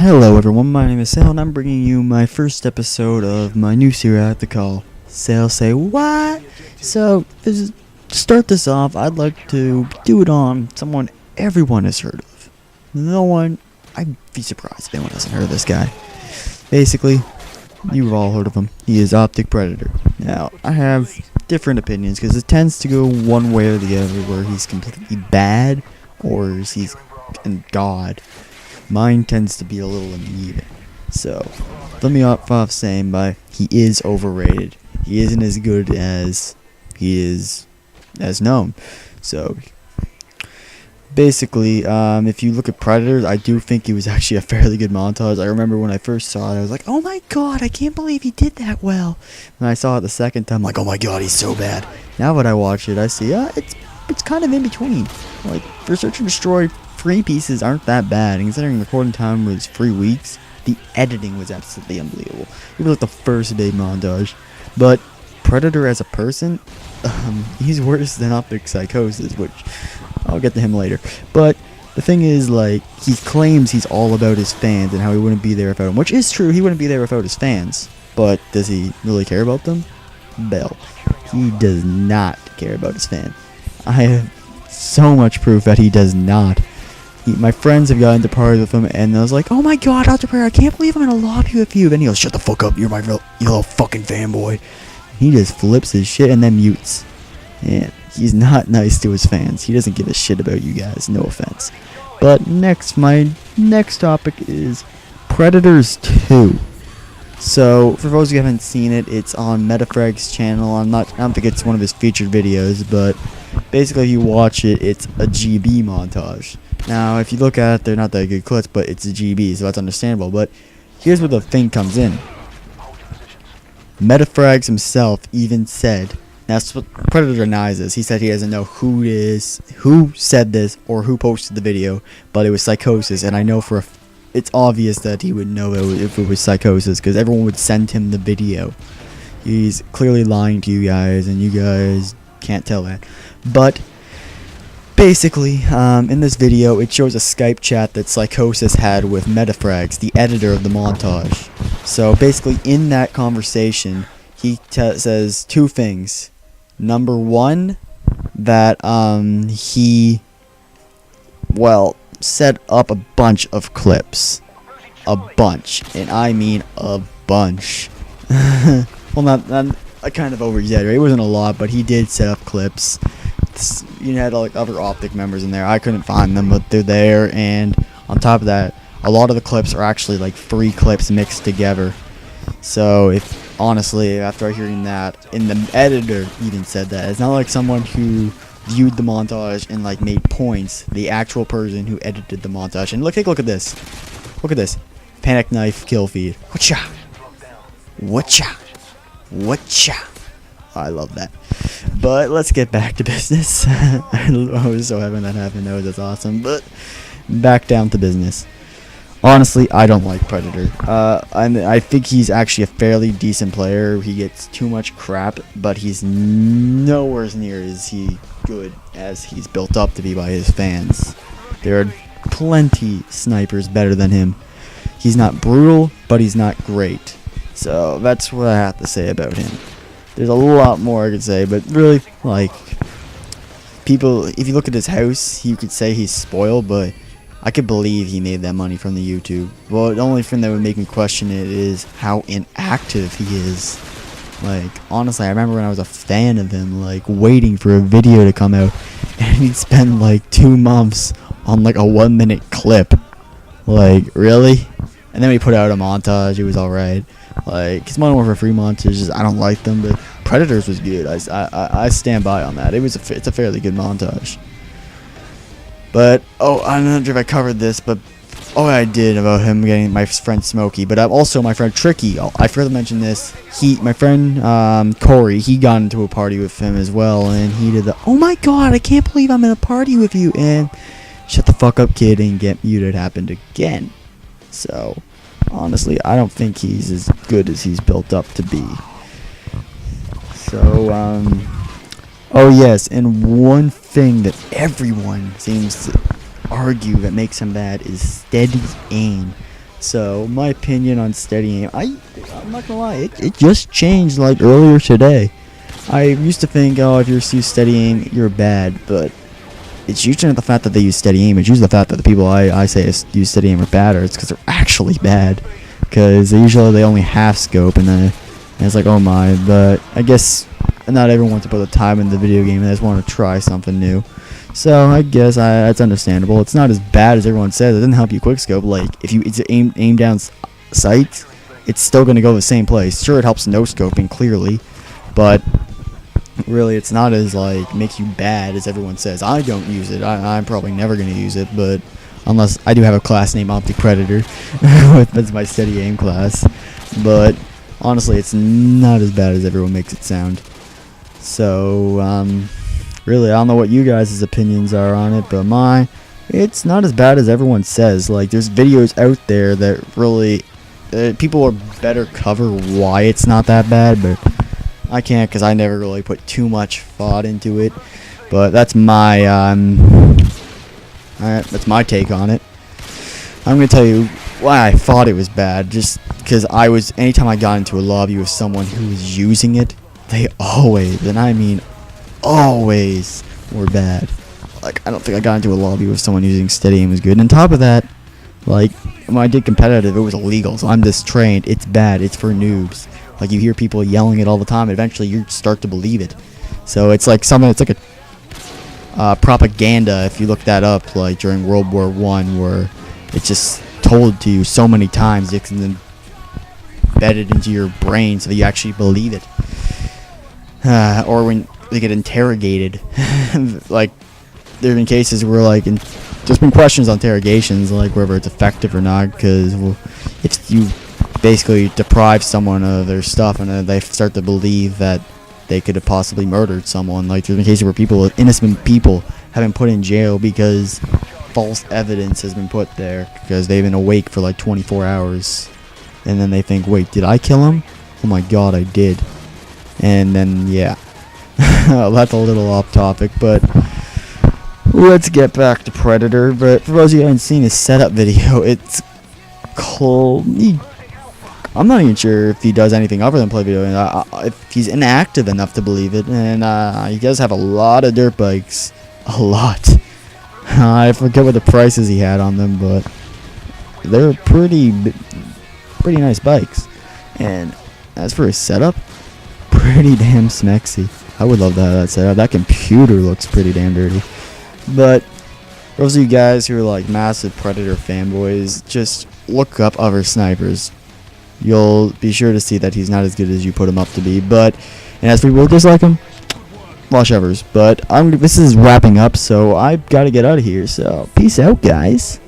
Hello everyone, my name is Sal and I'm bringing you my first episode of my new series I like to call Sal Say What? So, to start this off, I'd like to do it on someone everyone has heard of. No one, I'd be surprised if anyone hasn't heard of this guy. Basically, you've all heard of him. He is OpTic Predator. Now, I have different opinions because it tends to go one way or the other where he's completely bad or he's God. Mine tends to be a little uneven. So, let me off saying by he is overrated. He isn't as good as he is as known. So, basically, if you look at Predators, I do think he was actually a fairly good montage. I remember when I first saw it, I was like, oh my god, I can't believe he did that well. When I saw it the second time, I'm like, oh my god, he's so bad. Now when I watch it, I see, it's kind of in between. Like, for Search and Destroy, 3 pieces aren't that bad, and considering the recording time was 3 weeks, the editing was absolutely unbelievable. It was like the first day montage. But Predator as a person, he's worse than OpTic Psychosis, which I'll get to him later. But the thing is, like, he claims he's all about his fans and how he wouldn't be there without them, which is true. He wouldn't be there without his fans. But does he really care about them? Bell. He does not care about his fans. I have so much proof that he does not. My friends have gotten to parties with him, and I was like, oh my god, OpTic Predator, I can't believe I'm in a lobby with you. Then he goes, shut the fuck up, you're my you little fucking fanboy. He just flips his shit and then mutes. And he's not nice to his fans. He doesn't give a shit about you guys, no offense. But my next topic is Predators 2. So, for those who haven't seen it, it's on Metafrag's channel. I don't think it's one of his featured videos, but basically if you watch it, it's a GB montage. Now, if you look at it, they're not that good clips, but it's a GB, so that's understandable. But here's where the thing comes in. Metafrags himself even said, that's what Predator denies this. He said he doesn't know who said this, or who posted the video, but it was Psychosis, and I know it's obvious that he would know if it was Psychosis, because everyone would send him the video. He's clearly lying to you guys, and you guys can't tell that. But basically, in this video, it shows a Skype chat that Psychosis had with Metafrags, the editor of the montage. So basically, in that conversation, he says 2 things. Number 1, that he, set up a bunch of clips. A bunch. And I mean a bunch. Well, I kind of over-exaggerate. It wasn't a lot, but he did set up clips. You had like other OpTic members in there. I couldn't find them, but they're there. And on top of that, a lot of the clips are actually like 3 clips mixed together. So honestly, after hearing that, and the editor even said that, it's not like someone who viewed the montage and like made points. The actual person who edited the montage. And take a look at this. Look at this. Panic knife kill feed. Whatcha? Whatcha? Whatcha? I love that. But let's get back to business. I was so happy that happened. That's awesome. But back down to business. Honestly, I don't like Predator. I think he's actually a fairly decent player. He gets too much crap, but he's nowhere near as good as he's built up to be by his fans. There are plenty snipers better than him. He's not brutal, but he's not great. So that's what I have to say about him. There's a lot more I could say, but really, like, people, if you look at his house, you could say he's spoiled, but I could believe he made that money from the YouTube. Well, the only thing that would make me question it is how inactive he is. Like, honestly, I remember when I was a fan of him, like, waiting for a video to come out, and he'd spend, like, 2 months on, like, a 1-minute clip. Like, really? And then we put out a montage, it was alright. Like, his Modern Warfare 3 montages, I don't like them, but Predators was good. I stand by on that. It's a fairly good montage. But, I'm not sure if I covered this, but, I did about him getting my friend Smokey, but also my friend Tricky. I forgot to mention this. My friend Corey, he got into a party with him as well, and he did the, oh my god, I can't believe I'm in a party with you, and shut the fuck up, kid, and get muted happened again. So, honestly, I don't think he's as good as he's built up to be. So, oh yes, and one thing that everyone seems to argue that makes him bad is steady aim. So my opinion on steady aim, I'm not gonna lie, it just changed like earlier today. I used to think, oh, if you use steady aim, you're bad, but it's usually not the fact that they use steady aim. It's usually the fact that the people I say use steady aim are bad, or it's because they're actually bad. Because they only half scope, and then it's like, oh my. But I guess not everyone wants to put the time in the video game. They just want to try something new. So I guess that's understandable. It's not as bad as everyone says. It doesn't help you quickscope. Like if it's aim down sight, it's still gonna go the same place. Sure, it helps no scoping clearly, but really it's not as like makes you bad as everyone says. I don't use it. I'm probably never gonna use it, but unless I do have a class named OpTic Predator, that's my steady aim class. But honestly, it's not as bad as everyone makes it sound. So really, I don't know what you guys' opinions are on it, but it's not as bad as everyone says. Like there's videos out there that really people are better cover why it's not that bad, but I can't because I never really put too much thought into it. But that's my take on it. I'm gonna tell you why I thought it was bad. Just because anytime I got into a lobby with someone who was using it, they always, and I mean always, were bad. Like I don't think I got into a lobby with someone using steady aim was good. And on top of that, like when I did competitive, it was illegal. So I'm just trained. It's bad. It's for noobs. Like you hear people yelling it all the time. And eventually, you start to believe it. So it's like something. It's like a propaganda. If you look that up, like during World War I, where it's just told to you so many times, it's embedded into your brain, so that you actually believe it. Or when they get interrogated, like there have been cases where there's been questions on interrogations, like whether it's effective or not, because if you basically deprive someone of their stuff and then they start to believe that they could have possibly murdered someone. Like there's been cases where innocent people have been put in jail because false evidence has been put there because they've been awake for like 24 hours, and then they think, wait, did I kill him? Oh my god, I did. And then yeah, that's a little off topic, but let's get back to Predator. But for those of you who haven't seen his setup video, it's cool. I'm not even sure if he does anything other than play video, and if he's inactive enough to believe it. And he does have a lot of dirt bikes, a lot. I forget what the prices he had on them, but they're pretty nice bikes. And as for his setup, pretty damn smexy. I would love to have that setup. That computer looks pretty damn dirty. But for those of you guys who are like massive Predator fanboys, just look up other snipers. You'll be sure to see that he's not as good as you put him up to be. And as for people who dislike him, wash overs. But this is wrapping up, so I've got to get out of here. So peace out, guys.